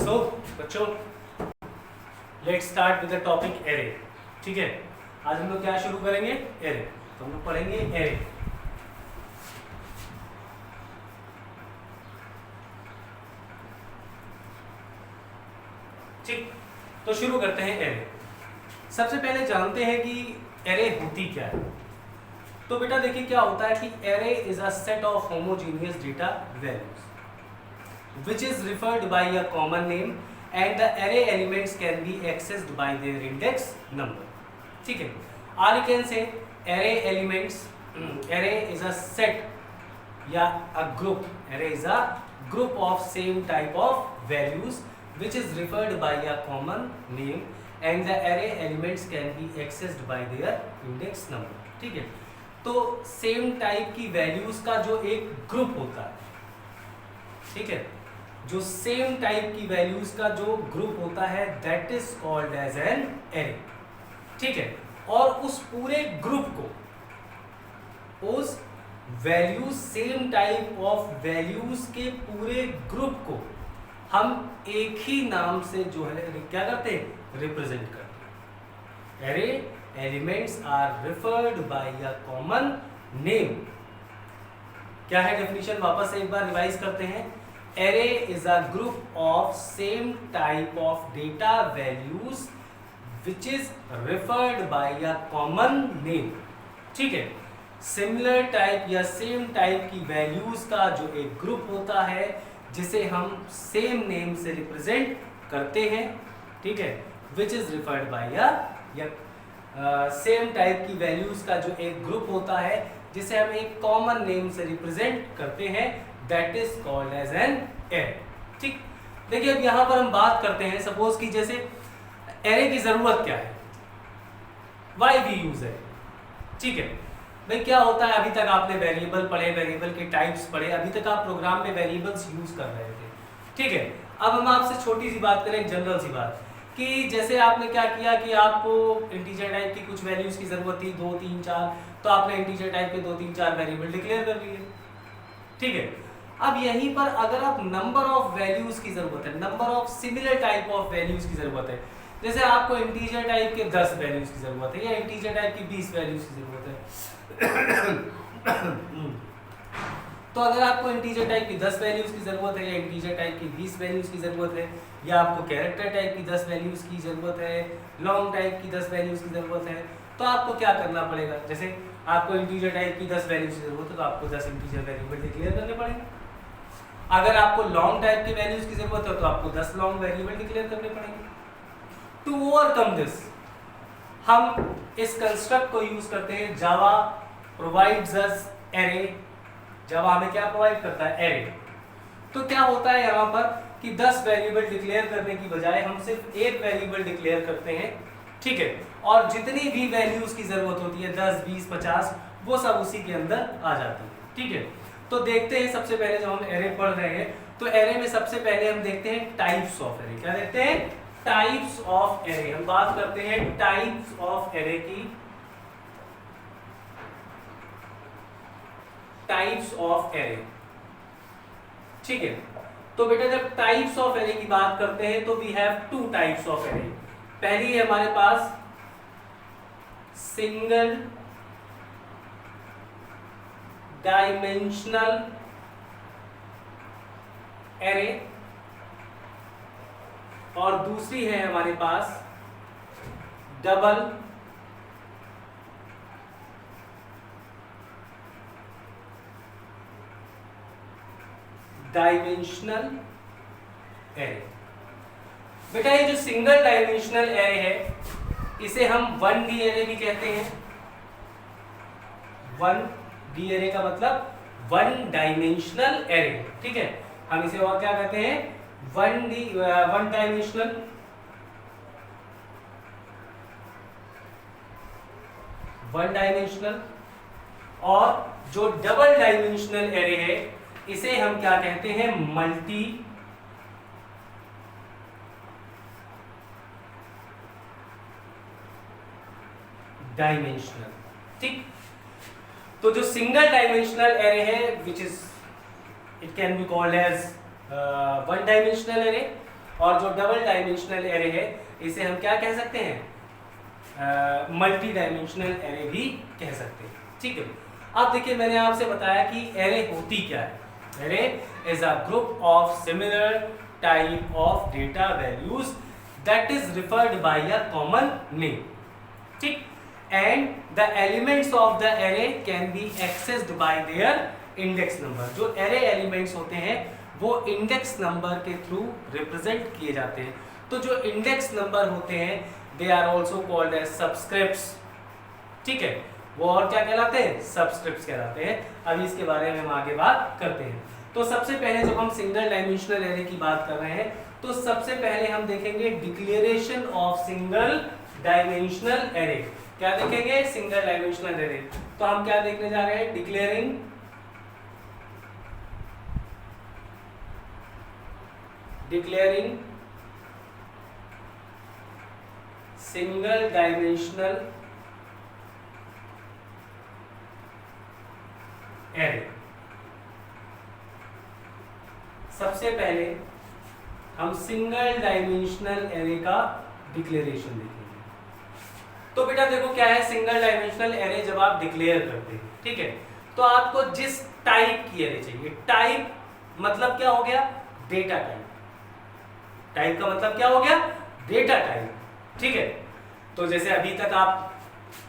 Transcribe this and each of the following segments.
सो बच्चों, let's start with the topic array. ठीक है, आज हम लोग क्या शुरू करेंगे? एरे। तो हम लोग पढ़ेंगे एरे। ठीक, तो शुरू करते हैं एरे। सबसे पहले जानते हैं कि एरे होती क्या है। तो बेटा देखिए क्या होता है कि array is a set of homogeneous data values which is referred by a common name and the array elements can be accessed by their index number. ठीक है, or you can say array elements, array is a set या a group, array is a group of same type of values which is referred by a common name and the array elements can be accessed by their index number. ठीक है, तो same type की values का जो एक group होता है, ठीक है, जो सेम टाइप की वैल्यूज का जो ग्रुप होता है that is called as an array. ठीक है, और उस पूरे ग्रुप को, उस values, same type of values के पूरे ग्रुप को हम एक ही नाम से जो है क्या करते हैं? रिप्रेजेंट करते हैं। Array elements are referred by a common name. क्या है डेफिनेशन? वापस से एक बार रिवाइज करते हैं। Array is a group of same type of data values which is referred by a common name. ठीक है, सिमिलर टाइप या सेम टाइप की वैल्यूज का जो एक ग्रुप होता है जिसे हम सेम नेम से रिप्रेजेंट करते हैं। ठीक है, which is referred by a या सेम टाइप की वैल्यूज का जो एक ग्रुप होता है जिसे हम एक कॉमन नेम से रिप्रेजेंट करते हैं, that is called as an array. ठीक, देखिए अब यहां पर हम बात करते हैं, सपोज कि जैसे एरे की जरूरत क्या है, व्हाई वी यूज एरे। ठीक है भाई, क्या होता है, अभी तक आपने वेरिएबल पढ़े, वेरिएबल के टाइप्स पढ़े, अभी तक आप प्रोग्राम में वेरिएबल्स यूज कर रहे थे। ठीक है, अब हम आपसे छोटी सी बात करें, जनरल सी बात, कि जैसे आपने क्या किया कि आपको इंटीजर टाइप की कुछ वैल्यूज की जरूरत थी, 2 3 4, तो आपने इंटीजर टाइप के 2 3 4 वेरिएबल डिक्लेयर कर लिए। ठीक है, अब यहीं पर अगर आप नंबर ऑफ वैल्यूज की जरूरत है, number of similar type of values की जरूरत है, जैसे आपको इंटीजर टाइप के 10 वैल्यूज की जरूरत है या इंटीजर टाइप की 20 वैल्यूज की जरूरत है तो अगर आपको इंटीजर टाइप की 10 वैल्यूज की जरूरत है या इंटीजर टाइप की 20 वैल्यूज की जरूरत है, या आपको कैरेक्टर टाइप की 10 वैल्यूज की जरूरत है, लॉन्ग टाइप की 10 वैल्यूज की जरूरत है, तो आपको क्या करना पड़ेगा? जैसे आपको इंटीजर टाइप की 10 वैल्यूज की जरूरत है तो आपको 10 इंटीजर वेरिएबल डिक्लेयर करने पड़ेंगे। अगर आपको लॉन्ग टाइप की वैल्यूज की जरूरत है तो आपको 10 लॉन्ग वेरिएबल डिक्लेयर करने पड़ेंगे। टू ओवरकम दिस हम इस कंस्ट्रक्ट को यूज करते हैं, जावा प्रोवाइड्स अस एरे। जावा हमें क्या प्रोवाइड करता है? एरे। तो क्या होता है यहाँ पर कि 10 वेरिएबल डिक्लेयर करने की बजाय हम सिर्फ एक वेरिएबल डिक्लेयर करते हैं। ठीक है, और जितनी भी वैल्यूज की जरूरत होती है 10 20 50 वो सब उसी के अंदर आ जाती है। ठीक है, तो देखते हैं सबसे पहले जब हम एरे पढ़ रहे हैं तो एरे में सबसे पहले हम देखते हैं टाइप्स ऑफ एरे। क्या देखते हैं? Types of array. हम बात करते हैं टाइप्स ऑफ एरे की। Types of array. ठीक है, तो बेटा जब टाइप्स ऑफ एरे की बात करते हैं तो we have 2 types of array. पहली है हमारे पास सिंगल डायमेंशनल एरे और दूसरी है हमारे पास डबल डायमेंशनल एरे। बेटा ये जो सिंगल डायमेंशनल एरे है इसे हम 1D एरे भी कहते हैं। 1D एरे का मतलब 1 डायमेंशनल एरे। ठीक है, हम इसे और क्या कहते हैं? 1 डायमेंशनल। और जो डबल डायमेंशनल एरे है इसे हम क्या कहते हैं? Multi dimensional. ठीक, तो जो सिंगल डायमेंशनल एरे है which is it can be called as 1 dimensional array, और जो डबल डायमेंशनल एरे है इसे हम क्या कह सकते हैं, मल्टी डायमेंशनल एरे भी कह सकते हैं। ठीक है, अब देखिए मैंने आपसे बताया कि एरे होती क्या है। Array is a group of similar type of data values that is referred by a common name. ठीक, and the elements of the array can be accessed by their index number. जो array elements होते हैं वो index number के through represent किए जाते हैं। तो जो इंडेक्स नंबर होते हैं they are also called as subscripts. ठीक है, वो और क्या कहलाते हैं, सबस्क्रिप्ट्स कहलाते हैं। अभी इसके बारे में हम आगे बात करते हैं। तो सबसे पहले जब हम सिंगल डायमेंशनल एरे की बात कर रहे हैं तो सबसे पहले हम देखेंगे declaration of single dimensional array. क्या देखेंगे, सिंगल डायमेंशनल एरे। तो हम क्या देखने जा रहे हैं, डिक्लेयरिंग सिंगल डायमेंशनल एरे। सबसे पहले हम सिंगल डायमेंशनल एरे का डिक्लेरेशन देखेंगे। तो बेटा देखो क्या है, सिंगल डायमेंशनल एरे जब आप डिक्लेयर करते हैं, ठीक है, तो आपको जिस टाइप की एरे चाहिए, टाइप मतलब क्या हो गया, डेटा टाइप। टाइप का मतलब क्या हो गया, डेटा टाइप। ठीक है, तो जैसे अभी तक आप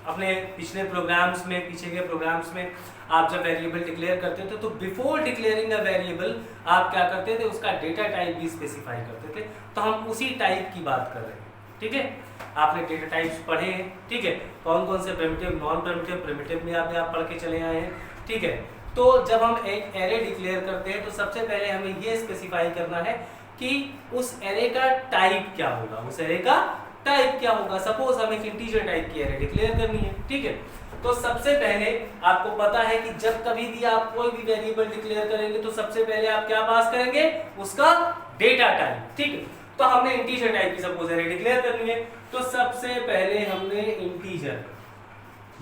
अपने पिछले प्रोग्राम्स में, पीछे के प्रोग्राम्स में आप जब वेरिएबल डिक्लेयर करते थे तो बिफोर डिक्लेयरिंग अ वेरिएबल आप क्या करते थे, उसका डेटा टाइप भी स्पेसिफाई करते थे। तो हम उसी टाइप की बात कर रहे हैं। ठीक है, आपने डेटा टाइप्स पढ़े हैं। ठीक है, कौन कौन से प्रिमिटिव, नॉन प्रिमिटिव, प्रिमिटिव में आप पढ़ के चले आए हैं। ठीक है, तो जब हम एक एरे डिक्लेयर करते हैं तो सबसे पहले हमें ये स्पेसिफाई करना है कि उस एरे का टाइप क्या होगा, उस एरे का टाइप क्या होगा। सपोज हमें एक इंटीजर टाइप की एरे डिक्लेयर करनी है। ठीक है, तो सबसे पहले आपको पता है कि जब कभी भी आप कोई भी वेरिएबल डिक्लेयर करेंगे तो सबसे पहले आप क्या पास करेंगे, उसका डेटा टाइप। ठीक है, तो हमने इंटीजर टाइप की सपोज एरे डिक्लेयर करनी है, तो सबसे पहले हमने इंटीजर,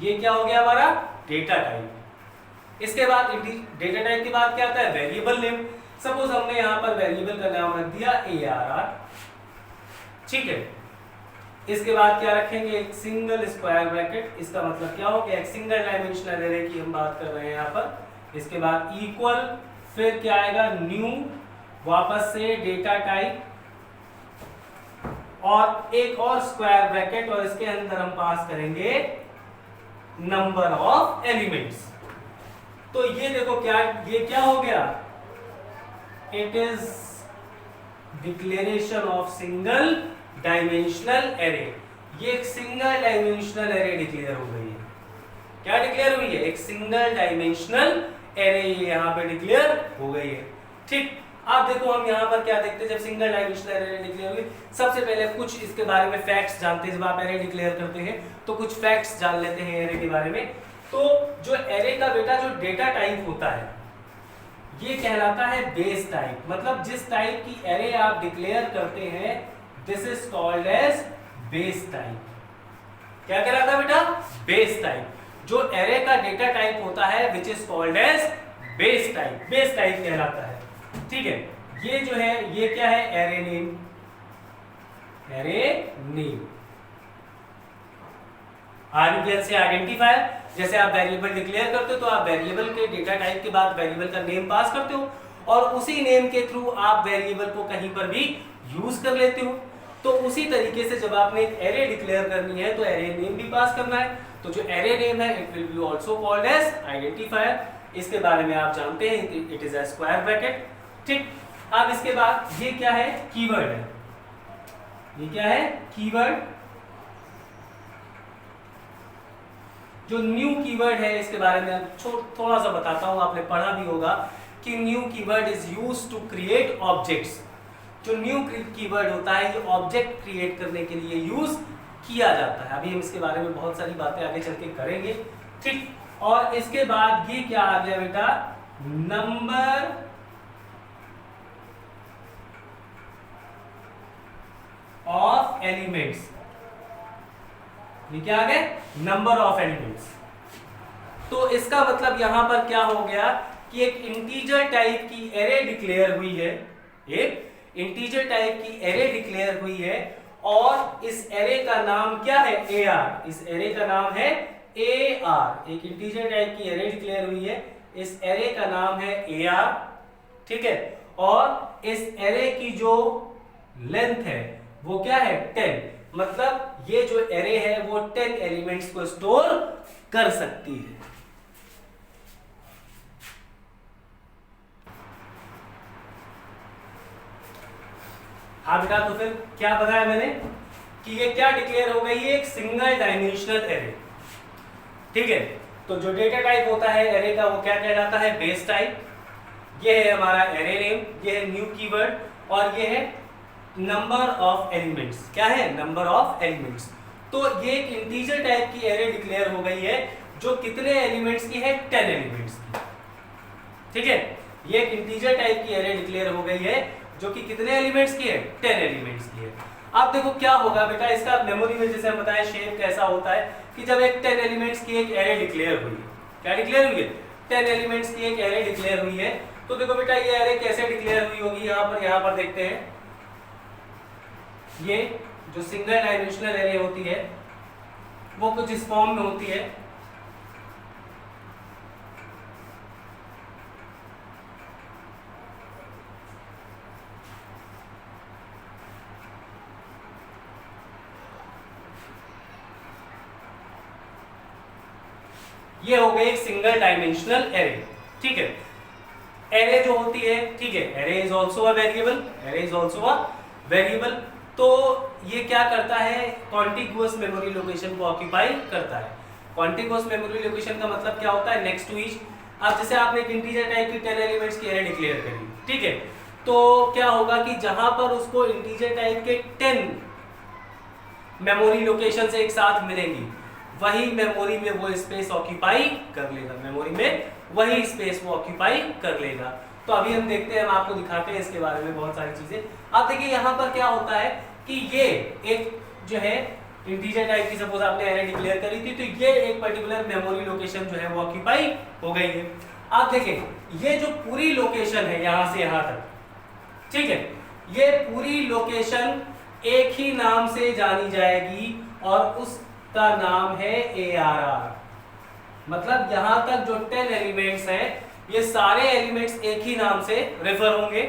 ये क्या हो गया हमारा डेटा टाइप। इसके बाद डेटा टाइप के बाद क्या आता है, वेरिएबल नेम। सपोज हमने यहाँ पर वेरिएबल का नाम रख दिया ARR। ठीक है, इसके बाद क्या रखेंगे, एक सिंगल स्क्वायर ब्रैकेट। इसका मतलब क्या हो गया, एक सिंगल डायमेंशनल एरे की हम बात कर रहे हैं यहाँ पर। इसके बाद इक्वल, फिर क्या आएगा, न्यू, वापस से डेटा टाइप और एक और स्क्वायर ब्रैकेट, और इसके अंदर हम पास करेंगे नंबर ऑफ एलिमेंट्स। तो ये देखो क्या, ये क्या हो गया, it is declaration of single dimensional array. ये एक सिंगल डायमेंशनल एरे डिक्लेयर हो गई है। क्या डिक्लेयर हुई है, एक सिंगल डायमेंशनल एरे यहाँ पे डिक्लेयर हो गई है। ठीक, अब देखो हम यहाँ पर क्या देखते हैं, जब सिंगल डायमेंशनल एरे डिक्लेयर हुई, सबसे पहले कुछ इसके बारे में फैक्ट्स जानते हैं। जब आप एरे डिक्लेयर करते हैं तो कुछ फैक्ट्स जान लेते हैं एरे के बारे में। तो जो एरे का बेटा जो डेटा टाइप होता है ये कहलाता है बेस टाइप। मतलब जिस टाइप की एरे आप डिक्लेयर करते हैं this is called as base type. क्या कहलाता है बेटा, बेस टाइप। जो एरे का डेटा टाइप होता है which is called as base type, base type कहलाता है। ठीक है, ये जो है ये क्या है, array name. Array name or say identifier. जैसे आप वेरिएबल डिक्लेयर करते हो तो आप वेरिएबल के डेटा टाइप के बाद वेरिएबल का नेम पास करते हो और उसी नेम के थ्रू आप वेरिएबल को कहीं पर भी यूज कर लेते हो। तो उसी तरीके से जब आपने एक एरे डिक्लेयर करनी है तो एरे नेम भी पास करना है। तो जो एरे नेम है it will be also called as identifier. इसके बारे में आप जानते हैं, it is a square bracket. ठीक, अब इसके बाद ये क्या है, कीवर्ड है। ये क्या है, कीवर्ड। जो न्यू कीवर्ड है इसके बारे में थोड़ा सा बताता हूं, आपने पढ़ा भी होगा कि new keyword is used to create objects. जो न्यू कीवर्ड होता है ये ऑब्जेक्ट क्रिएट करने के लिए यूज किया जाता है। अभी हम इसके बारे में बहुत सारी बातें आगे चल के करेंगे। ठीक, और इसके बाद ये क्या आ गया बेटा, नंबर ऑफ एलिमेंट्स। ये क्या आ गए, नंबर ऑफ एलिमेंट्स। तो इसका मतलब यहां पर क्या हो गया कि एक इंटीजर टाइप की एरे डिक्लेयर हुई है, एक इंटीजर टाइप की एरे डिक्लेयर हुई है और इस एरे का नाम क्या है? AR। इस एरे का नाम है AR। एक इंटीजर टाइप की एरे डिक्लेयर हुई है, इस एरे का नाम है AR, ठीक है। और इस एरे की जो लेंथ है वो क्या है? 10। मतलब ये जो एरे है वो 10 एलिमेंट्स को स्टोर कर सकती है। हाँ बेटा, तो फिर क्या बताया मैंने कि ये क्या डिक्लेयर हो गई है? एक सिंगल डायमेंशनल एरे, ठीक है। तो जो डेटा टाइप होता है एरे का वो क्या कहलाता है? Base type. ये है हमारा एरे नेम, ये है न्यू कीवर्ड और ये है नंबर ऑफ एलिमेंट्स। क्या है? Number of elements. तो ये एक इंटीजर टाइप की एरे डिक्लेयर हो गई है जो कितने एलिमेंट्स की है? 10 एलिमेंट्स की, ठीक है। ये एक इंटीजर टाइप की एरे डिक्लेयर हो गई है जो कि कितने एलिमेंट्स की है? 10 एलिमेंट्स की है। अब देखो क्या होगा बेटा, इसका मेमोरी में जैसे हम बताएं शेप कैसा होता है कि जब एक 10 एलिमेंट्स की एक एरे डिक्लेयर हुई है, क्या डिक्लेयर हुई है? 10 एलिमेंट्स की एक एरे डिक्लेयर हुई है। तो देखो बेटा ये एरे कैसे डिक्लेयर हुई होगी, यहाँ पर देखते हैं। ये जो सिंगल डायमेंशनल एरे होती है वो कुछ इस फॉर्म में होती है। ये हो गई एक सिंगल डायमेंशनल एरे, ठीक है। एरे जो होती है, ठीक है, array is also a variable, array is also a variable. तो ये क्या करता है? कॉन्टिगुअस मेमोरी लोकेशन को ऑक्यूपाई करता है। कॉन्टिगुअस मेमोरी लोकेशन का मतलब क्या होता है? Next to each. अब जैसे आपने एक इंटीजर टाइप की 10 एलिमेंट्स की एरे डिक्लेयर करी, ठीक है, तो क्या होगा कि जहां पर उसको इंटीजर टाइप के 10 मेमोरी लोकेशन से एक साथ मिलेंगी, वही मेमोरी में वो स्पेस ऑक्यूपाई कर लेगा, मेमोरी में वही स्पेस वो ऑक्यूपाई कर लेगा। तो अभी हम देखते हैं, हम आपको दिखाते हैं इसके बारे में बहुत सारी चीजें। अब देखिए यहाँ पर क्या होता है कि ये एक जो है इंटीजर टाइप की सपोज आपने एरे डिक्लेयर करी थी, तो ये एक पर्टिकुलर मेमोरी लोकेशन जो है वो ऑक्यूपाई हो गई है। आप देखें ये जो पूरी लोकेशन है यहां से यहां तक, ठीक है, ये पूरी लोकेशन एक ही नाम से जानी जाएगी और उसका नाम है ARR। मतलब यहां तक जो 10 एलिमेंट्स हैं ये सारे एलिमेंट्स एक ही नाम से रेफर होंगे,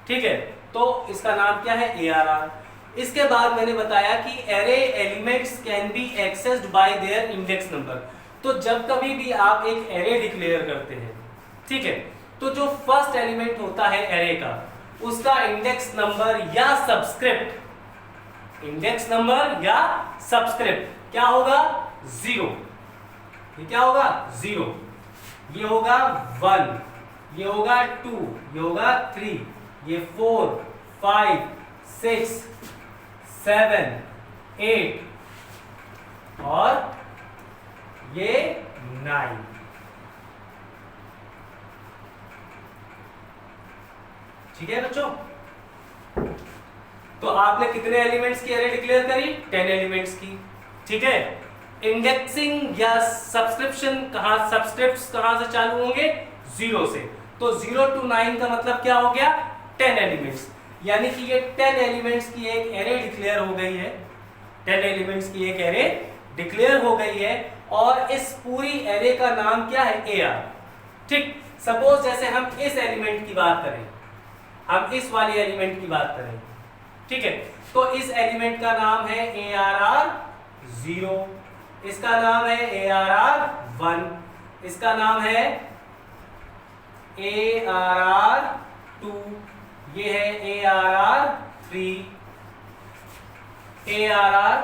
ठीक है। तो इसका नाम क्या है? ARR। इसके बाद मैंने बताया कि array elements can be accessed by their index number. तो जब कभी भी आप एक एरे डिक्लेयर करते हैं, ठीक है, तो जो फर्स्ट एलिमेंट होता है एरे का उसका इंडेक्स नंबर या सब्सक्रिप्ट, इंडेक्स नंबर या सब्सक्रिप्ट क्या होगा? 0। ये क्या होगा? 0। ये होगा 1, ये होगा 2, ये होगा 3, ये 4, 5, 6, 7, 8 और ये 9। ठीक है बच्चों, तो आपने कितने एलिमेंट्स की एरे डिक्लेयर करी? 10 एलिमेंट्स की, ठीक है। इंडेक्सिंग या सब्सक्रिप्शन सब्सक्रिप्ट्स कहां से चालू होंगे? 0 से। तो 0 to 9 का मतलब क्या हो गया? 10 एलिमेंट्स। यानी कि ये 10 एलिमेंट्स की एक एरे डिक्लेयर हो गई है, 10 एलिमेंट्स की एक एरे डिक्लेयर हो गई है और इस पूरी एरे का नाम क्या है? AR। ठीक, सपोज जैसे हम इस एलिमेंट की बात करें, हम इस वाली एलिमेंट की बात करें, ठीक है, तो इस एलिमेंट का नाम है ARR 0, इसका नाम है ARR 1, इसका नाम है ARR 2, ये है ARR 3, ARR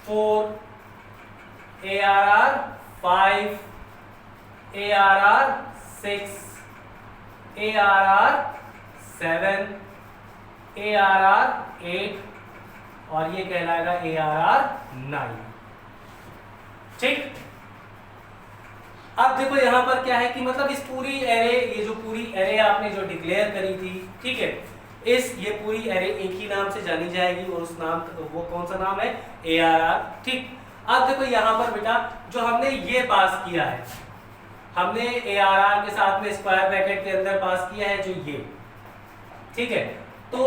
4, ARR 5, ARR 6, ARR 7, ARR 8 और ये कहलाएगा ARR 9। ठीक, अब देखो यहां पर क्या है कि मतलब इस पूरी एरे, ये जो पूरी एरे आपने जो डिक्लेयर करी थी, ठीक है, ये पूरी एरे एक ही नाम से जानी जाएगी और उस नाम, वो कौन सा नाम है? ARR। ठीक, अब देखो यहां पर बेटा जो हमने ये पास किया है, हमने ARR के साथ में स्क्वायर ब्रैकेट के अंदर पास किया है जो ये, ठीक है। तो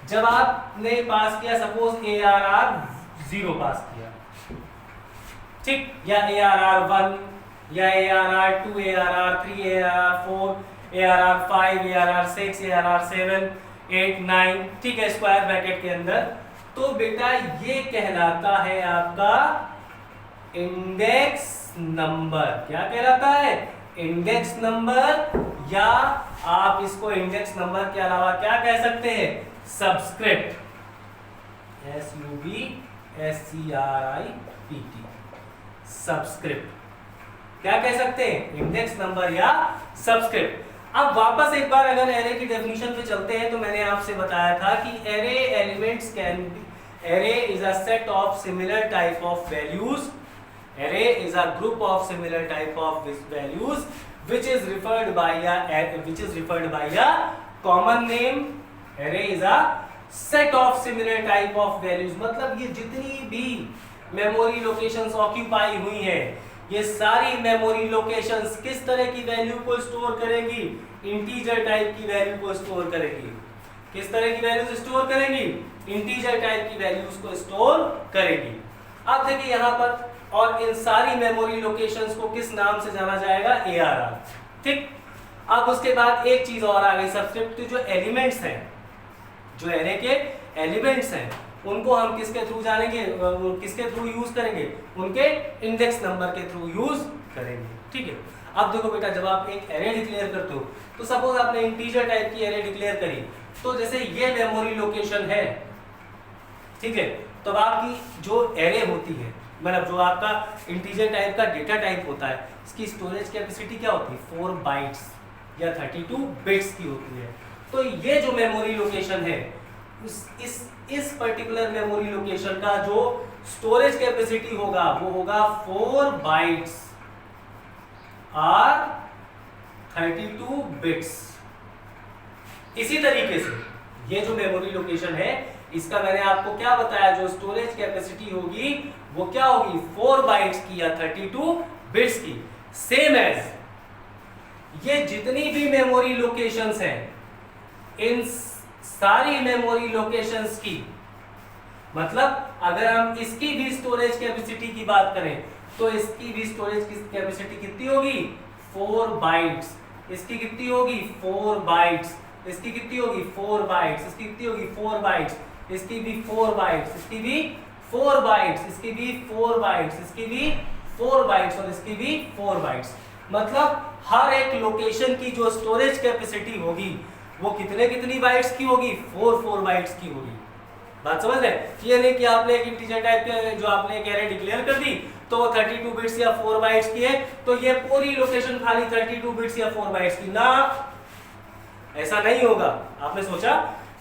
जब आपने पास किया, सपोज ARR 0 पास किया, ठीक, या ARR 1 या ARR 2, ARR 3, ARR 4, ARR 5, ARR 6, ARR 7, 8, 9, ठीक है, स्क्वायर ब्रैकेट के अंदर, तो बेटा ये कहलाता है आपका इंडेक्स नंबर। क्या कहलाता है? इंडेक्स नंबर, या आप इसको इंडेक्स नंबर के अलावा क्या कह सकते हैं? Subscript, SUBSCRIPT, subscript. क्या कह सकते हैं? इंडेक्स नंबर या सबस्क्रिप्ट। अब वापस एक बार अगर एरे की डेफिनेशन पे चलते हैं, तो मैंने आपसे बताया था कि array elements can be, array is a set of similar type of values, array is a group of similar type of values which is referred by a common name. array is a set of similar type of values, मतलब ये जितनी भी memory locations occupy हुई हैं, ये सारी memory locations किस तरह की वैल्यू को स्टोर करेंगी? इंटीजर टाइप की वैल्यू को स्टोर करेंगी। किस तरह की वैल्यूज स्टोर करेंगी? इंटीजर टाइप की वैल्यूज को स्टोर करेंगी। अब देखिए यहाँ पर, और इन सारी मेमोरी लोकेशंस को किस नाम से जाना जाएगा? ARR, ठीक। अब उसके बाद एक चीज और आ गई, सबस्क्रिप्ट के जो एलिमेंट्स हैं, जो एरे के एलिमेंट्स हैं, उनको हम किसके थ्रू जानेंगे, किसके थ्रू यूज करेंगे? उनके इंडेक्स नंबर के थ्रू यूज करेंगे, ठीक है। अब देखो बेटा, जब आप एक एरे डिक्लेयर करते हो, तो सपोज आपने इंटीजर टाइप की एरे डिक्लेयर करी, तो जैसे ये मेमोरी लोकेशन है, ठीक है, तो आपकी जो एरे होती है, मतलब जो आपका इंटीजर टाइप का डेटा टाइप होता है, इसकी स्टोरेज कैपेसिटी क्या होती है? 4 बाइट्स या 32 बिट्स की होती है। तो ये जो मेमोरी लोकेशन है, इस पर्टिकुलर मेमोरी लोकेशन का जो स्टोरेज कैपेसिटी होगा वो होगा 4 बाइट्स और 32 बिट्स। इसी तरीके से ये जो मेमोरी लोकेशन है, इसका मैंने आपको क्या बताया, जो स्टोरेज कैपेसिटी होगी वो क्या होगी? 4 बाइट्स की या 32 बिट्स की। सेम एज ये जितनी भी मेमोरी लोकेशंस हैं, इन सारी मेमोरी लोकेशंस की, मतलब अगर हम इसकी भी स्टोरेज कैपेसिटी की बात करें, तो इसकी भी स्टोरेज की कैपेसिटी कितनी होगी? 4 बाइट्स। इसकी कितनी होगी? 4 बाइट्स। इसकी कितनी होगी? 4 बाइट्स। इसकी कितनी होगी? 4 बाइट्स। इसकी भी 4 बाइट्स। इसकी भी 4 बाइट्स। इसकी भी 4 बाइट्स। इसकी भी 4 बाइट्स और इसकी भी 4 बाइट्स। मतलब हर एक लोकेशन की जो स्टोरेज कैपेसिटी होगी वो कितनी बाइट्स की होगी? 4 बाइट्स की होगी। बात समझ रहे? ये नहीं कि आपने एक इंटीजर टाइप के जो आपने एक एरे डिक्लेयर कर दी तो वो 32 बिट्स या 4 बाइट्स की है, तो ये पूरी लोकेशन खाली 32 बिट्स या 4 बाइट्स की ना, ऐसा नहीं होगा। आपने सोचा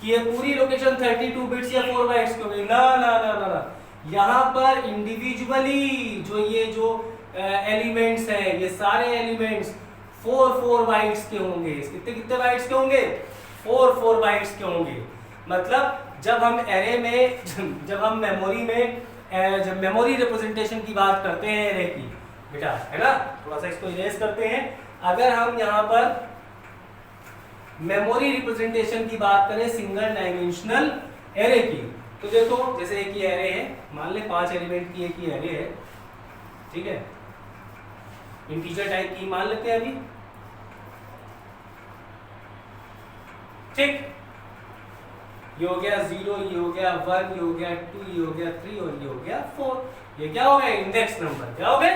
कि ये पूरी लोकेशन 32 बिट्स या 4 बाइट्स की होगी? ना ना ना ना ना, यहाँ पर इंडिविजुअली जो एलिमेंट्स हैं, ये सारे एलिमेंट्स 4 बाइट्स के होंगे। कितने बाइट्स के होंगे? 4 बाइट्स के होंगे। मतलब जब हम एरे में जब हम मेमोरी में जब मेमोरी रिप्रेजेंटेशन की बात करते हैं एरे की, बेटा है ना, थोड़ा सा इसको इरेज करते हैं। अगर हम यहाँ पर मेमोरी रिप्रेजेंटेशन की बात करें सिंगल डायमेंशनल एरे की, तो देखो जैसे एक ये एरे है, मान ले 5 एलिमेंट की एक ही एरे है, ठीक है, इंटीजर टाइप की मान लेते हैं अभी, ठीक। ये हो गया 0, ये हो गया 1, ये हो गया 2, ये हो गया 3 और ये हो गया 4। ये क्या हो गया? Index number. क्या हो गए?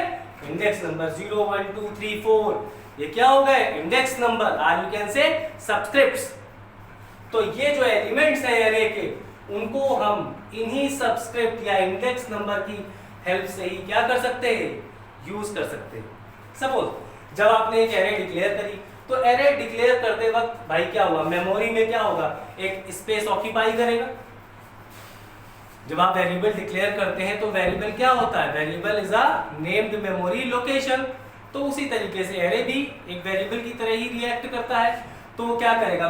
Index number. 0 1 2 3 4 ये क्या हो गए? Index number, or you can say subscripts. तो ये जो एलिमेंट्स हैं एरे के, उनको हम इन्हीं सबस्क्रिप्ट या इंडेक्स नंबर की हेल्प से ही क्या कर सकते हैं? यूज कर सकते हैं। सपोज जब आपने एक एरे डिक्लेयर करी, तो एरे डिक्लेयर करते वक्त भाई क्या हुआ? मेमोरी में क्या होगा? एक स्पेस ऑक्यूपाई करेगा। जब आप वेरिएबल डिक्लेयर करते हैं तो वेरिएबल क्या होता है? Variable is a named memory location. तो उसी तरीके से एरे भी एक वेरिएबल की तरह ही रिएक्ट करता है। तो वो क्या करेगा?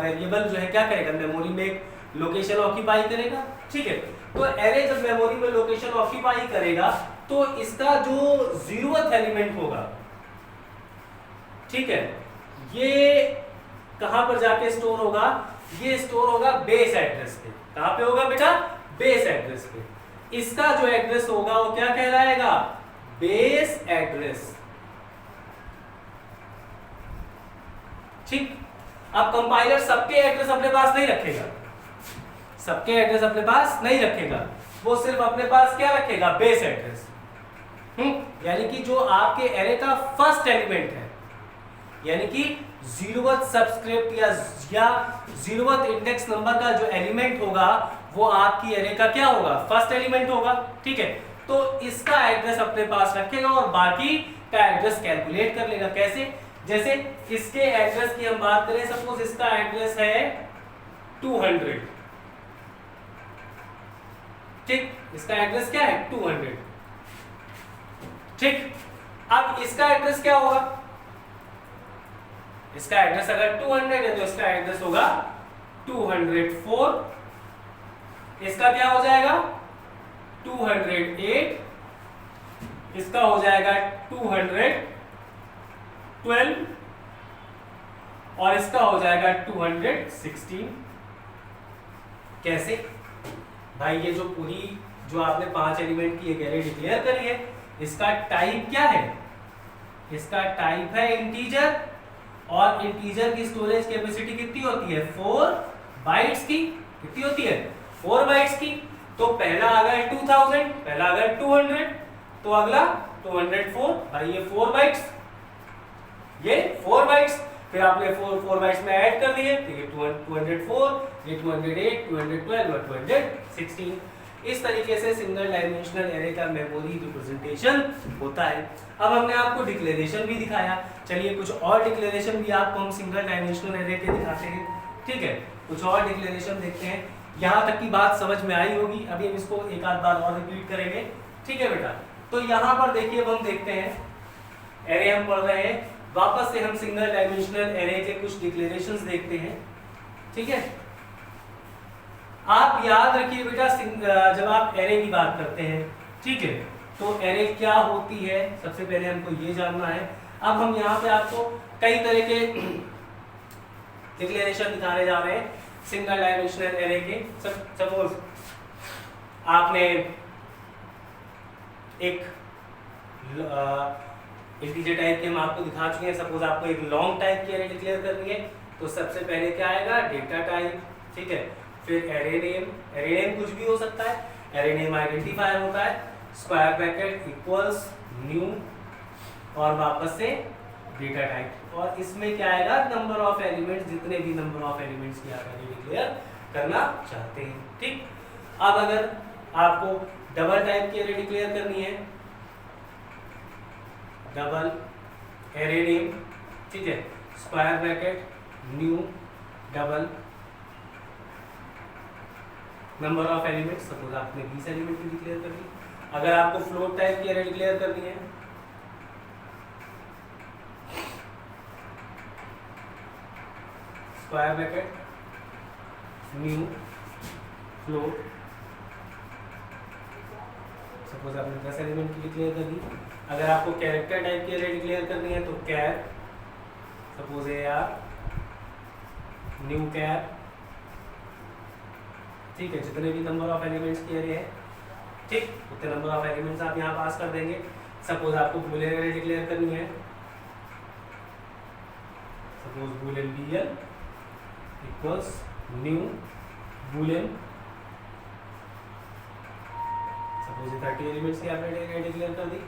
वेरिएबल जो है क्या करेगा? मेमोरी में एक लोकेशन ऑक्यूपाई करेगा, ठीक है। तो एरे जब मेमोरी में लोकेशन ऑक्यूपाई करेगा, तो इसका जो 0th एलिमेंट होगा, ठीक है, ये कहां पर जाके स्टोर होगा? ये स्टोर होगा बेस एड्रेस पे। कहां पे होगा बेटा? बेस एड्रेस पे। इसका जो एड्रेस होगा वो क्या कहलाएगा? Base address. ठीक, अब कंपाइलर सबके एड्रेस अपने पास नहीं रखेगा, सबके एड्रेस अपने पास नहीं रखेगा, वो सिर्फ अपने पास क्या रखेगा? Base address. यानी कि जो आपके एरे का फर्स्ट एलिमेंट है, यानी कि 0th सबस्क्रिप्ट या 0th इंडेक्स नंबर का जो एलिमेंट होगा वो आपकी एरे का क्या होगा? फर्स्ट एलिमेंट होगा। ठीक है, तो इसका एड्रेस अपने पास रखेगा और बाकी का एड्रेस कैलकुलेट कर लेगा। कैसे? जैसे इसके एड्रेस की हम बात करें, सपोज इसका एड्रेस है 200। ठीक, इसका एड्रेस क्या है? 200। ठीक, अब इसका एड्रेस क्या होगा? इसका एड्रेस अगर 200 है तो इसका एड्रेस होगा 204। इसका क्या हो जाएगा? 208। इसका हो जाएगा 212 और इसका हो जाएगा 216। कैसे भाई? ये जो पूरी जो आपने 5 एलिमेंट की एक एरे डिक्लेयर करी है, इसका टाइप क्या है? इसका टाइप है इंटीजर, और इंटीजर की स्टोरेज कैपेसिटी कितनी होती है? 4 बाइट्स की। कितनी होती है? 4 बाइट्स की। तो पहला आ गया 2000, पहला आ गया 200, तो अगला 204। भाई ये 4 बाइट्स, ये 4 बाइट्स, फिर आपने 4 बाइट्स में ऐड कर दिए, तो ये 204, ये 208, 212 और 216। इस तरीके से सिंगल डायमेंशनल एरे का मेमोरी रिप्रेजेंटेशन होता है। अब हमने आपको डिक्लेरेशन भी दिखाया, चलिए कुछ और डिक्लेरेशन भी आपको हम सिंगल डायमेंशनल एरे के दिखाते हैं। ठीक है, कुछ और डिक्लेरेशन देखते हैं। यहाँ तक की बात समझ में आई होगी, अभी हम इसको एक आध बार और रिपीट करेंगे। ठीक है बेटा, तो यहाँ पर देखिए, अब हम देखते हैं एरे हम पढ़ रहे हैं, वापस से हम सिंगल डायमेंशनल एरे के कुछ डिक्लेरेशंस देखते हैं। ठीक है, आप याद रखिए बेटा, जब आप एरे की बात करते हैं, ठीक है, तो एरे क्या होती है सबसे पहले हमको ये जानना है। अब हम यहाँ पे आपको कई तरह के डिक्लेरेशन दिखाने जा रहे हैं सिंगल डायमेंशनल एरे के। सपोज आपने एक इंटीजर टाइप के हम आपको दिखा चुके हैं। सपोज आपको एक लॉन्ग टाइप की एरे डिक्लेयर करनी है, तो सबसे पहले क्या आएगा? Data type. ठीक है, फिर एरे नेम। एरे नेम कुछ भी हो सकता है, एरे नेम आइडेंटिफायर होता है, स्क्वायर ब्रैकेट इक्वल्स न्यू और वापस से डेटा टाइप। और इसमें क्या आएगा? नंबर ऑफ एलिमेंट्स, जितने भी नंबर ऑफ एलिमेंट्स की आप एरे डिक्लेयर करना चाहते हैं। ठीक, अब अगर आपको डबल टाइप की एरे डिक्लेयर करनी है, डबल एरे नेम, ठीक है, square bracket new double number of elements. Suppose आपने 20 एलिमेंट की डिक्लेयर कर दी। अगर आपको फ्लोट टाइप की एरे डिक्लेयर करनी है, square bracket new float. Suppose आपने 10 एलिमेंट की डिक्लेयर कर दी। अगर आपको कैरेक्टर टाइप की एरे डिक्लेयर करनी है तो कैर, सपोज AR न्यू कैर। ठीक है, जितने भी नंबर ऑफ एलिमेंट्स की एरे है, ठीक, उतने नंबर ऑफ एलिमेंट्स आप यहाँ पास कर देंगे। सपोज आपको बूलियन एरे डिक्लेयर करनी है, suppose Boolean BL equals new Boolean. Suppose 30 elements की आपने एरे डिक्लेयर कर दी।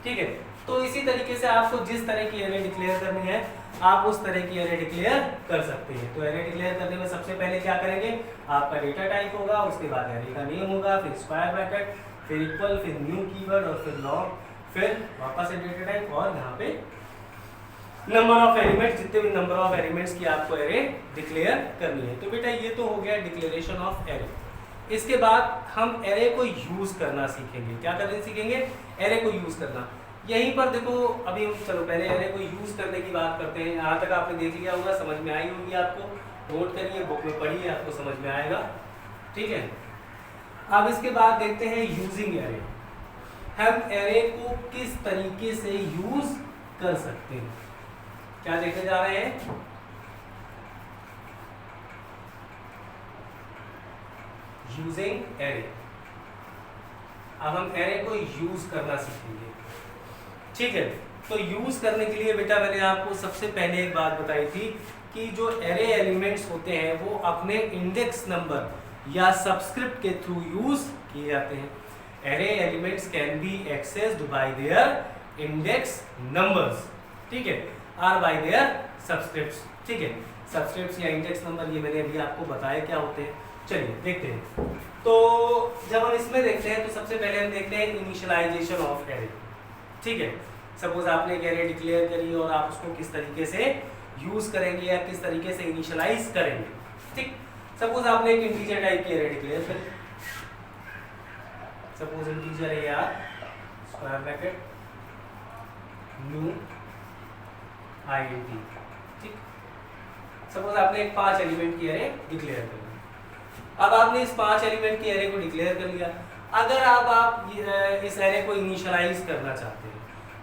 ठीक है, तो इसी तरीके से आपको जिस तरह की एरे डिक्लेयर करनी है, आप उस तरह की एरे डिक्लेयर कर सकते हैं। तो एरे डिक्लेयर करने में सबसे पहले क्या करेंगे? आपका डेटा टाइप होगा, उसके बाद एरे का नेम होगा, फिर स्क्वायर ब्रैकेट, फिर इक्वल, फिर न्यू कीवर्ड और फिर लॉन्ग, फिर वापस से डेटा टाइप और यहाँ पे नंबर ऑफ एलिमेंट्स, जितने भी नंबर ऑफ एलिमेंट्स की आपको एरे डिक्लेयर करनी है। तो बेटा ये तो हो गया डिक्लेरेशन ऑफ एरे। इसके बाद हम एरे को यूज करना सीखेंगे। क्या करना सीखेंगे? एरे को यूज करना। यहीं पर देखो, अभी हम चलो पहले एरे को यूज करने की बात करते हैं। यहाँ तक आपने देख लिया होगा, समझ में आई होगी आपको, नोट करिए, बुक में पढ़िए, आपको समझ में आएगा। ठीक है, अब इसके बाद देखते हैं यूजिंग एरे। हम एरे को किस तरीके से यूज कर सकते हैं। क्या देखने जा रहे हैं? Using array. अब हम एरे को यूज करना सीखेंगे, ठीक है। तो यूज करने के लिए बेटा मैंने आपको सबसे पहले एक बात बताई थी कि जो एरे एलिमेंट्स होते हैं वो अपने इंडेक्स नंबर या सबस्क्रिप्ट के थ्रू यूज किए जाते हैं। Array elements can be accessed by their index numbers, ठीक है, और बाय देयर सबस्क्रिप्ट्स, ठीक है। सबस्क्रिप्ट्स या इंडेक्स नंबर ये मैंने अभी आपको बताया क्या होते हैं। चलिए देखते हैं। तो जब हम इसमें देखते हैं तो सबसे पहले हम देखते हैं इनिशियलाइजेशन ऑफ एरे, ठीक है। सपोज आपने एक एरे डिक्लेयर करी और आप उसको किस तरीके से यूज करेंगे या किस तरीके से इनिशियलाइज करेंगे, ठीक। सपोज आपने एक इंटीजर टाइप की एरे डिक्लेयर करी, सपोज इंटीजर है यार, स्क्वायर ब्रैकेट न्यू int, ठीक। सपोज आपने एक 5 एलिमेंट की एरे डिक्लेयर कर ली। अब आपने इस 5 एलिमेंट की एरे को डिक्लेयर कर लिया। अगर आप इस एरे को इनिशियलाइज करना चाहते हैं,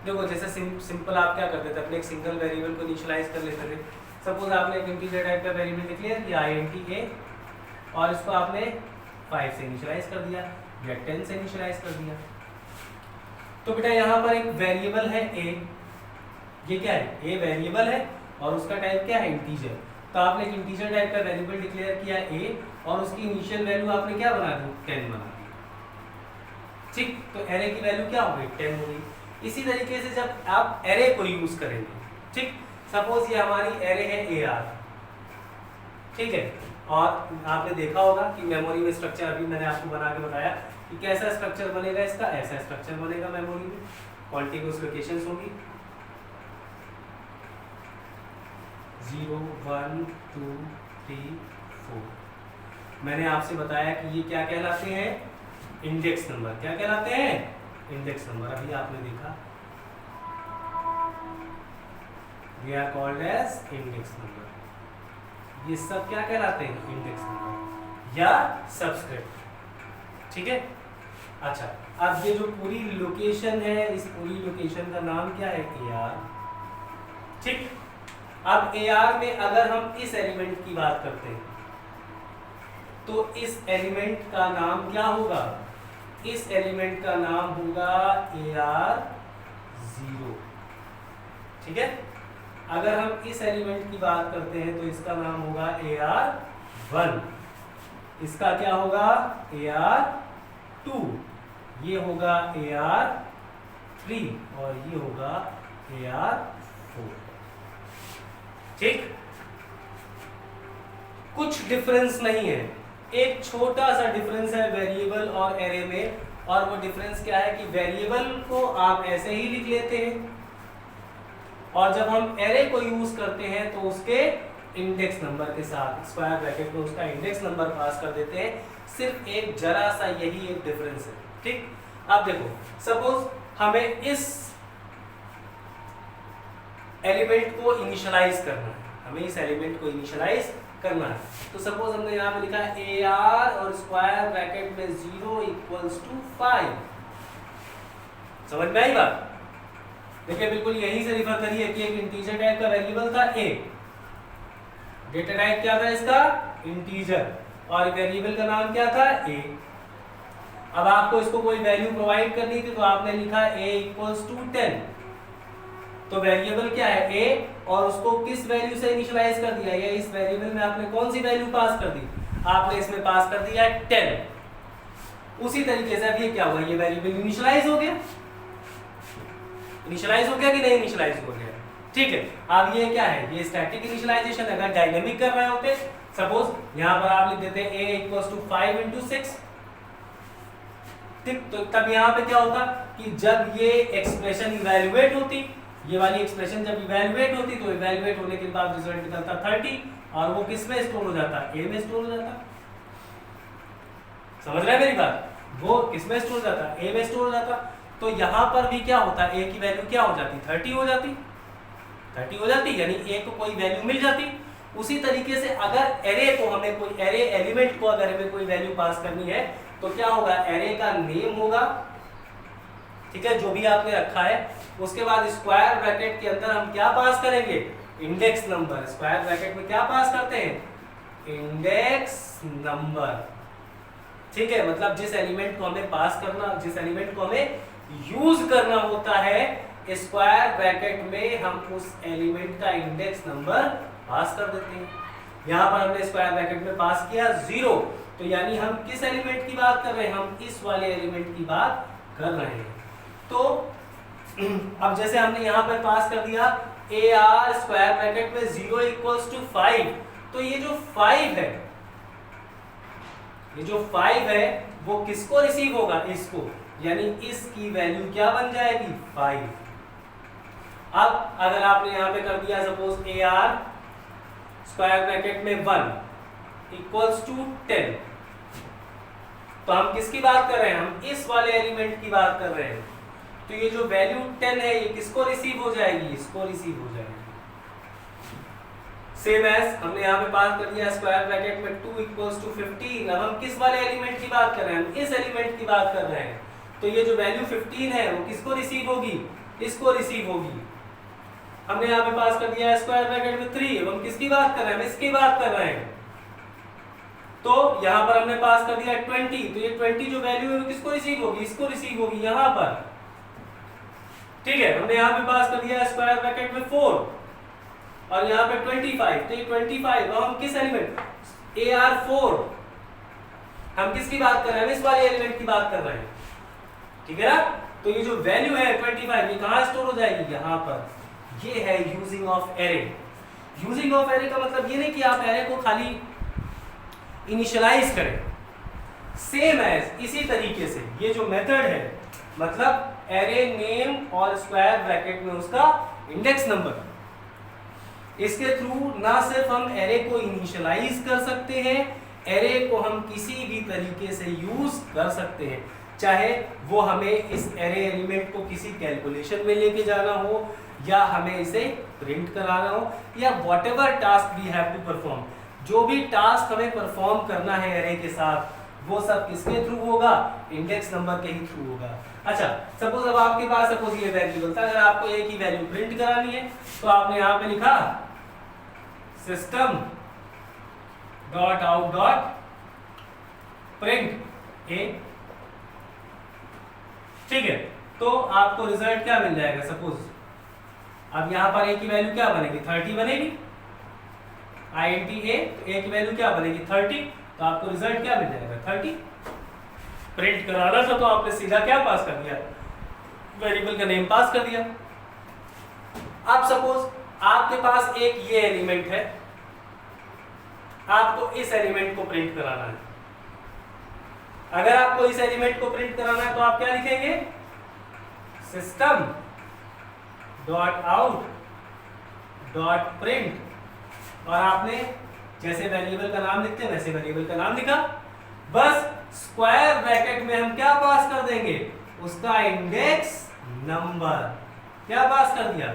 देखो जैसे सिंपल आप क्या करते थे, अपने एक सिंगल वेरिएबल को इनिशियलाइज कर लेते थे। सपोज आपने एक इंटीजर टाइप का वेरिएबल डिक्लेयर किया int a और इसको आपने 5 से इनिशियलाइज कर दिया या 10 से इनिशियलाइज कर दिया। तो बेटा यहाँ पर एक वेरिएबल है a, ये क्या है? a वेरिएबल है और उसका टाइप क्या है? इंटीजर। तो आपने एक इंटीजर टाइप का वेरिएबल डिक्लेयर किया a और उसकी इनिशियल वैल्यू आपने क्या बना दी? 10 बना दी, ठीक। तो एरे की वैल्यू क्या हो गई? 10 हो गई। इसी तरीके से जब आप एरे को यूज करेंगे, ठीक, सपोज ये हमारी एरे है AR, ठीक है, और आपने देखा होगा कि मेमोरी में स्ट्रक्चर अभी मैंने आपको बना के बताया कि कैसा स्ट्रक्चर बनेगा इसका, ऐसा स्ट्रक्चर बनेगा मेमोरी में, कॉन्टिग्यूअस लोकेशंस होगी 0 1 2 3 4। मैंने आपसे बताया कि ये क्या कहलाते हैं? Index number. क्या कहलाते हैं? Index number. अभी आपने देखा, they are called as index number. ये सब क्या कहलाते हैं? इंडेक्स नंबर या सबस्क्रिप्ट, ठीक है। अच्छा, अब ये जो पूरी लोकेशन है, इस पूरी लोकेशन का नाम क्या है? AR, ठीक। अब AR में अगर हम इस एलिमेंट की बात करते हैं तो इस एलिमेंट का नाम क्या होगा? इस एलिमेंट का नाम होगा AR0, ठीक है। अगर हम इस एलिमेंट की बात करते हैं तो इसका नाम होगा AR1, इसका क्या होगा? AR2, ये होगा AR3 और ये होगा AR4, ठीक। कुछ डिफरेंस नहीं है, एक छोटा सा डिफरेंस है वेरिएबल और एरे में, और वो डिफरेंस क्या है कि वेरिएबल को आप ऐसे ही लिख लेते हैं और जब हम एरे को यूज करते हैं तो उसके इंडेक्स नंबर के साथ स्क्वायर ब्रैकेट में उसका इंडेक्स नंबर पास कर देते हैं। सिर्फ एक जरा सा यही एक डिफरेंस है, ठीक। अब देखो, सपोज हमें इस एलिमेंट को इनिशियलाइज करना है, हमें इस एलिमेंट को इनिशियलाइज करना है। तो सपोज हमने यहाँ पे लिखा AR और स्क्वायर ब्रैकेट में 0 = 5। समझ में आई बात? देखिए बिल्कुल यहीं से रिफर करिए कि एक इंटीजर टाइप का वेरिएबल था A, डेटा टाइप क्या था इसका? इंटीजर, और वेरिएबल का नाम क्या था? A। अब आपको इसको कोई वैल्यू प्रोवाइड करनी थी तो आपने लिखा A = 10। तो वेरिएबल क्या है? A, और उसको किस वैल्यू से इनिशियलाइज कर दिया? या इस वेरिएबल में आपने कौन सी वैल्यू पास कर दी? आपने इसमें पास कर दिया 10। उसी तरीके से अब ये क्या हुआ? ये वेरिएबल इनिशियलाइज हो गया। इनिशियलाइज हो गया कि नहीं इनिशियलाइज हो गया? ठीक है। अब ये क्या है? ये स्टैटिक इनिशियलाइजेशन। अगर डायनेमिक कर रहे होते, सपोज यहाँ पर आप लिख देते A = 5 × 6, ठीक। तो तब यहाँ पे क्या होता कि जब ये एक्सप्रेशन इवैल्यूएट होती, ये वाली एक्सप्रेशन जब इवैल्यूएट होती तो इवैल्यूएट होने के बाद रिजल्ट निकलता 30, और वो किस में स्टोर हो जाता? A में स्टोर हो जाता। समझ रहे हैं मेरी बात? वो किस में स्टोर हो जाता? A में स्टोर हो जाता। तो यहाँ पर भी क्या होता? A की वैल्यू क्या हो जाती? 30 हो जाती। 30 हो जाती, यानी A को कोई वैल्यू मिल जाती। उसी तरीके से अगर एरे को हमें कोई एरे एलिमेंट को अगर हमें कोई वैल्यू पास करनी है तो क्या होगा? एरे का नेम होगा, ठीक है, जो भी आपने रखा है। उसके बाद स्क्वायर ब्रैकेट के अंदर हम क्या पास करेंगे? इंडेक्स नंबर, स्क्वायर ब्रैकेट में क्या पास करते हैं, इंडेक्स नंबर। ठीक है, मतलब जिस एलिमेंट को हमें पास करना, जिस एलिमेंट को हमें यूज करना होता है स्क्वायर ब्रैकेट में, हम उस एलिमेंट का इंडेक्स नंबर पास कर देते हैं। यहाँ पर हमने स्क्वायर ब्रैकेट में पास किया 0, तो यानी हम किस एलिमेंट की बात कर रहे हैं, हम इस वाले एलिमेंट की बात कर रहे हैं। तो अब जैसे हमने यहाँ पर पास कर दिया AR स्क्वायर ब्रैकेट में 0 इक्वल्स टू 5, तो ये जो 5 है, ये जो 5 है वो किसको रिसीव होगा, इसको, यानी इसकी वैल्यू क्या बन जाएगी, 5। अब अगर आपने यहाँ पे कर दिया सपोज AR स्क्वायर ब्रैकेट में 1 इक्वल्स टू 10, तो हम किसकी बात कर रहे हैं, हम इस वाले एलिमेंट की बात कर रहे हैं। तो ये जो वैल्यू 10 है ये किसको रिसीव हो जाएगी, इसको रिसीव हो जाएगी। सेम एज हमने यहाँ पे पास कर दिया स्क्वायर ब्रैकेट में 2 इक्वल्स टू 15। अब हम किस वाले एलिमेंट की बात कर रहे हैं, हम इस एलिमेंट की बात कर रहे हैं। तो ये जो वैल्यू 15 है वो किसको रिसीव होगी, इसको रिसीव होगी। हमने यहाँ पे पास कर दिया स्क्वायर ब्रैकेट में 3, अब हम किसकी बात कर रहे हैं, हम इसकी बात कर रहे हैं। तो यहाँ पर हमने पास कर दिया 20, तो ये 20 जो वैल्यू है वो किसको रिसीव होगी, इसको रिसीव होगी यहाँ पर। ठीक है, हमने यहाँ पे पास कर दिया स्क्वायर ब्रैकेट में 4 और यहाँ पे 25, तो ये 25, अब हम किस एलिमेंट, AR4, हम किसकी बात कर रहे हैं, हम इस वाले एलिमेंट की बात कर रहे हैं। ठीक है ना, तो ये जो वैल्यू है 25 ये कहाँ स्टोर हो जाएगी, यहाँ पर। ये है using of array. Using of array का मतलब ये नहीं कि आप एरे को खाली इनिशियलाइज करें, सेम एज इसी तरीके से ये जो मेथड है, मतलब एरे नेम और स्क्वायर ब्रैकेट में उसका इंडेक्स नंबर, इसके थ्रू ना सिर्फ हम एरे को इनिशियलाइज कर सकते हैं, एरे को हम किसी भी तरीके से यूज कर सकते हैं, चाहे वो हमें इस एरे एलिमेंट को किसी कैलकुलेशन में लेके जाना हो, या हमें इसे प्रिंट कराना हो, या whatever task we have to perform, जो भी टास्क हमें परफॉर्म करना है एरे के साथ, वो सब किसके थ्रू होगा, इंडेक्स नंबर के ही थ्रू होगा। अच्छा, सपोज अब आपके पास सपोज ये वेरिएबल था, अगर आपको एक ही वैल्यू प्रिंट करानी है तो आपने यहाँ पे लिखा system dot out dot print a. ठीक है, तो आपको रिजल्ट क्या मिल जाएगा, सपोज अब यहाँ पर ए की वैल्यू क्या बनेगी, 30 बनेगी, INT A, तो ए की वैल्यू क्या बनेगी 30, तो आपको रिजल्ट क्या मिल जाएगा 30। प्रिंट कराना था तो आपने सीधा क्या पास कर दिया, वेरिएबल का नेम पास कर दिया। अब सपोज आपके पास एक ये एलिमेंट है, आपको इस एलिमेंट को प्रिंट कराना है। अगर आपको इस एलिमेंट को प्रिंट कराना है तो आप क्या लिखेंगे, system dot out dot print, और आपने जैसे वेरिएबल का नाम लिखते हैं वैसे वेरिएबल का नाम लिखा, बस स्क्वायर ब्रैकेट में हम क्या पास कर देंगे, उसका इंडेक्स नंबर। क्या पास कर दिया,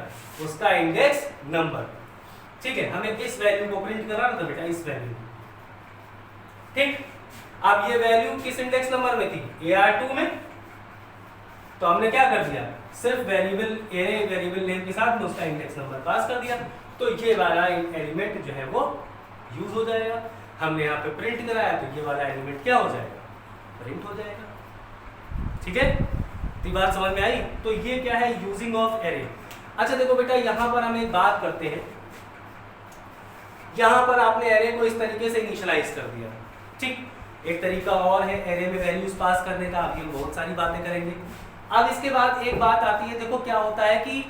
उसका इंडेक्स नंबर। ठीक है, हमें इस वैल्यू को प्रिंट कराना था बेटा, इस वैल्यू। ठीक, अब ये वैल्यू किस इंडेक्स नंबर में थी, AR2 में, तो हमने क्या कर दिया, सिर्फ वेरिएबल एरे वेरिएबल नेम के साथ में उसका इंडेक्स नंबर पास कर दिया, तो ये वाला एलिमेंट जो है वो यूज हो जाएगा। हमने यहाँ पे प्रिंट कराया तो ये वाला एलिमेंट क्या हो जाएगा, प्रिंट हो जाएगा। ठीक है, तो बात समझ में आई। तो ये क्या है, यूजिंग ऑफ एरे। अच्छा देखो बेटा, यहाँ पर हम एक बात करते हैं, यहाँ पर आपने एरे को इस तरीके से इनिशियलाइज कर दिया। ठीक, एक तरीका और है एरे में वैल्यूज पास करने का, अभी हम बहुत सारी बातें करेंगे। अब इसके बाद एक बात आती है, देखो क्या होता है कि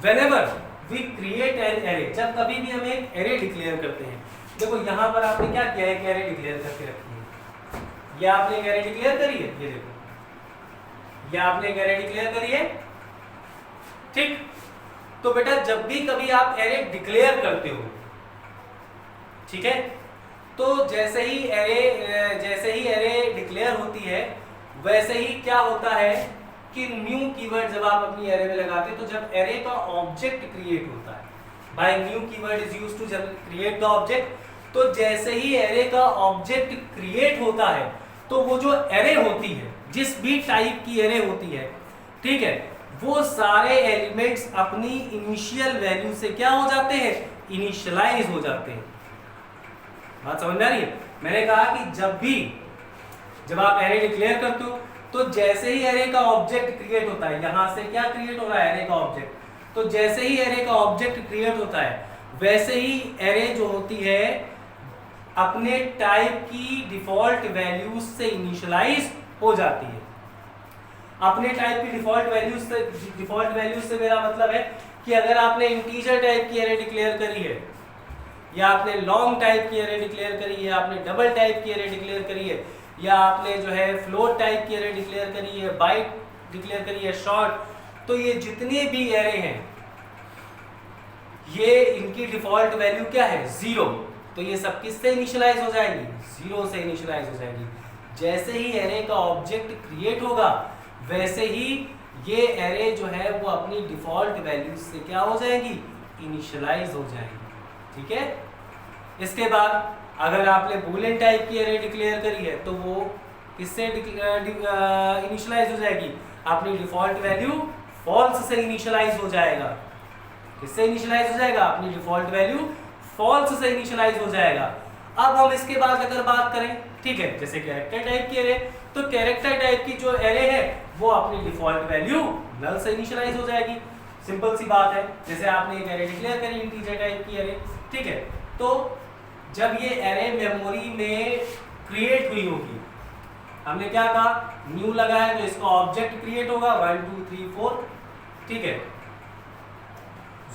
whenever we create an array, जब कभी भी हम एक एरे डिक्लेयर करते हैं, देखो यहाँ पर आपने क्या किया है, एक एरे डिक्लेयर करके रखी है, ये आपने एक एरे डिक्लेयर करी है, ये देखो ये आपने एक एरे डिक्लेयर करी है। ठीक, तो बेटा जब भी कभी आप एरे डिक्लेयर करते हो, ठीक है, तो जैसे ही एरे डिक्लेयर होती है, वैसे ही क्या होता है कि न्यू कीवर्ड जब आप अपनी एरे में लगाते हैं, तो जब एरे का ऑब्जेक्ट क्रिएट होता है, by new keyword is used to create the object, तो जैसे ही एरे का ऑब्जेक्ट क्रिएट होता है, तो वो जो एरे होती है, जिस भी टाइप की एरे होती है, ठीक है, वो सारे एलिमेंट्स अपनी इनिशियल वैल्यू से क्या हो जाते हैं, इनिशियलाइज हो जाते हैं। बात समझ में आ रही है? मैंने कहा कि जब आप एरे डिक्लेयर करते हो तो जैसे ही एरे का ऑब्जेक्ट क्रिएट होता है, यहां से क्या क्रिएट हो रहा है, एरे का ऑब्जेक्ट, तो जैसे ही एरे का ऑब्जेक्ट क्रिएट होता है वैसे ही एरे जो होती है अपने टाइप की डिफॉल्ट वैल्यूज से इनिशियलाइज हो जाती है। अपने टाइप की डिफॉल्ट वैल्यूज से मेरा मतलब है कि अगर आपने इंटीजर टाइप की एरे डिक्लेयर करी है, या आपने लॉन्ग टाइप की एरे डिक्लेयर करी है, आपने डबल टाइप की एरे डिक्लेयर करी है, या आपने जो है फ्लोट टाइप की एरे डिक्लेयर करी है, बाइट डिक्लेयर करी है, शॉर्ट, तो ये जितने भी एरे हैं ये इनकी डिफॉल्ट वैल्यू क्या है, 0। तो ये सब किससे इनिशियलाइज हो जाएंगी, 0 से इनिशियलाइज हो जाएंगी। जैसे ही एरे का ऑब्जेक्ट क्रिएट होगा वैसे ही ये एरे जो है वो अपनी डिफॉल्ट वैल्यू से क्या हो जाएगी, इनिशियलाइज हो जाएगी। ठीक है, इसके बाद अगर आपने बूलियन टाइप की एरे डिक्लेयर करी है तो वो किससे इनिशियलाइज हो जाएगी, अपनी डिफॉल्ट वैल्यू फॉल्स से इनिशियलाइज हो जाएगा। किससे इनिशियलाइज हो जाएगा, अपनी डिफॉल्ट वैल्यू फॉल्स से इनिशियलाइज हो जाएगा। अब हम इसके बाद अगर बात करें, ठीक है, जैसे कैरेक्टर टाइप की एरे, तो कैरेक्टर टाइप की जो एरे है वो अपनी डिफॉल्ट वैल्यू नल से इनिशियलाइज हो जाएगी। सिंपल सी बात है, जैसे आपने एक एरे डिक्लेयर करी इंटीजर टाइप की एरे, ठीक है, तो जब ये एरे मेमोरी में क्रिएट हुई होगी, हमने क्या कहा, न्यू लगा है तो इसका ऑब्जेक्ट क्रिएट होगा 1 2 3 4, ठीक है,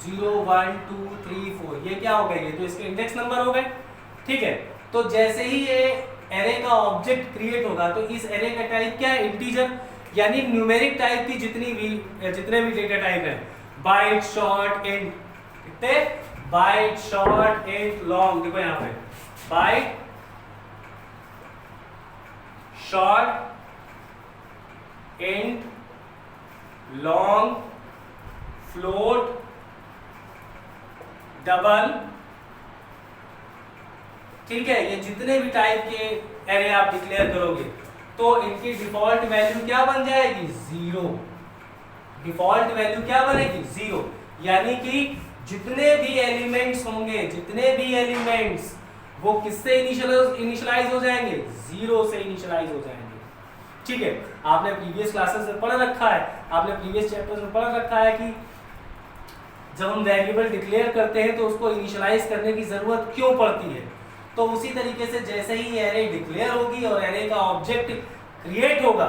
0 1 2 3 4, ये क्या हो गए, ये तो इसके इंडेक्स नंबर हो गए। ठीक है, तो जैसे ही ये एरे का ऑब्जेक्ट क्रिएट होगा तो इस एरे का टाइप क्या है, इंटीजर, यानी न्यूमेरिक टाइप की जितने भी डेटा टाइप है, बाइट, शॉर्ट, इंट, कितने, बाइट, शॉर्ट, इंट, लॉन्ग, देखो यहां पे byte, short, int, long, float, double, ठीक है, ये जितने भी टाइप के एरे आप डिक्लेयर करोगे तो इनकी डिफॉल्ट वैल्यू क्या बन जाएगी, 0। डिफॉल्ट वैल्यू क्या बनेगी, 0, यानी कि जितने भी एलिमेंट्स होंगे, जितने भी एलिमेंट्स वो किससे इनिशियलाइज हो जाएंगे, 0 से इनिशियलाइज हो जाएंगे। ठीक है, आपने प्रीवियस क्लासेस में पढ़ रखा है, आपने प्रीवियस चैप्टर्स में पढ़ रखा है कि जब हम वेरिएबल डिक्लेयर करते हैं तो उसको इनिशियलाइज करने की जरूरत क्यों पड़ती है। तो उसी तरीके से जैसे ही एरे डिक्लेयर होगी और एरे का ऑब्जेक्ट क्रिएट होगा,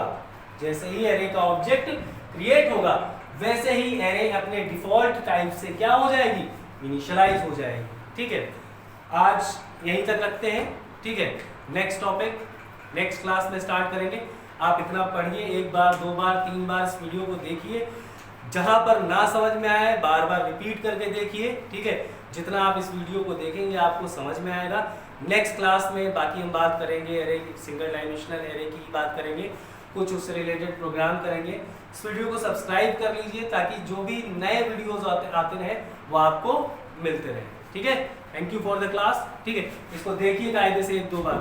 जैसे ही एरे का ऑब्जेक्ट क्रिएट होगा वैसे ही एरे अपने डिफॉल्ट टाइप से क्या हो जाएगी, इनिशियलाइज हो जाएगी। ठीक है, आज यहीं तक रखते हैं। ठीक है, नेक्स्ट टॉपिक नेक्स्ट क्लास में स्टार्ट करेंगे। आप इतना पढ़िए, 1 बार 2 बार 3 बार इस वीडियो को देखिए, जहां पर ना समझ में आए बार बार रिपीट करके देखिए। ठीक है, जितना आप इस वीडियो को देखेंगे आपको समझ में आएगा। नेक्स्ट क्लास में बाकी हम बात करेंगे एरे, सिंगल डायमेंशनल एरे की बात करेंगे, कुछ उससे रिलेटेड प्रोग्राम करेंगे। इस वीडियो को सब्सक्राइब कर लीजिए ताकि जो भी नए वीडियोस आते रहे वो आपको मिलते रहे। ठीक है, thank you for the class. ठीक है, इसको देखिए कायदे से 1 2 बार।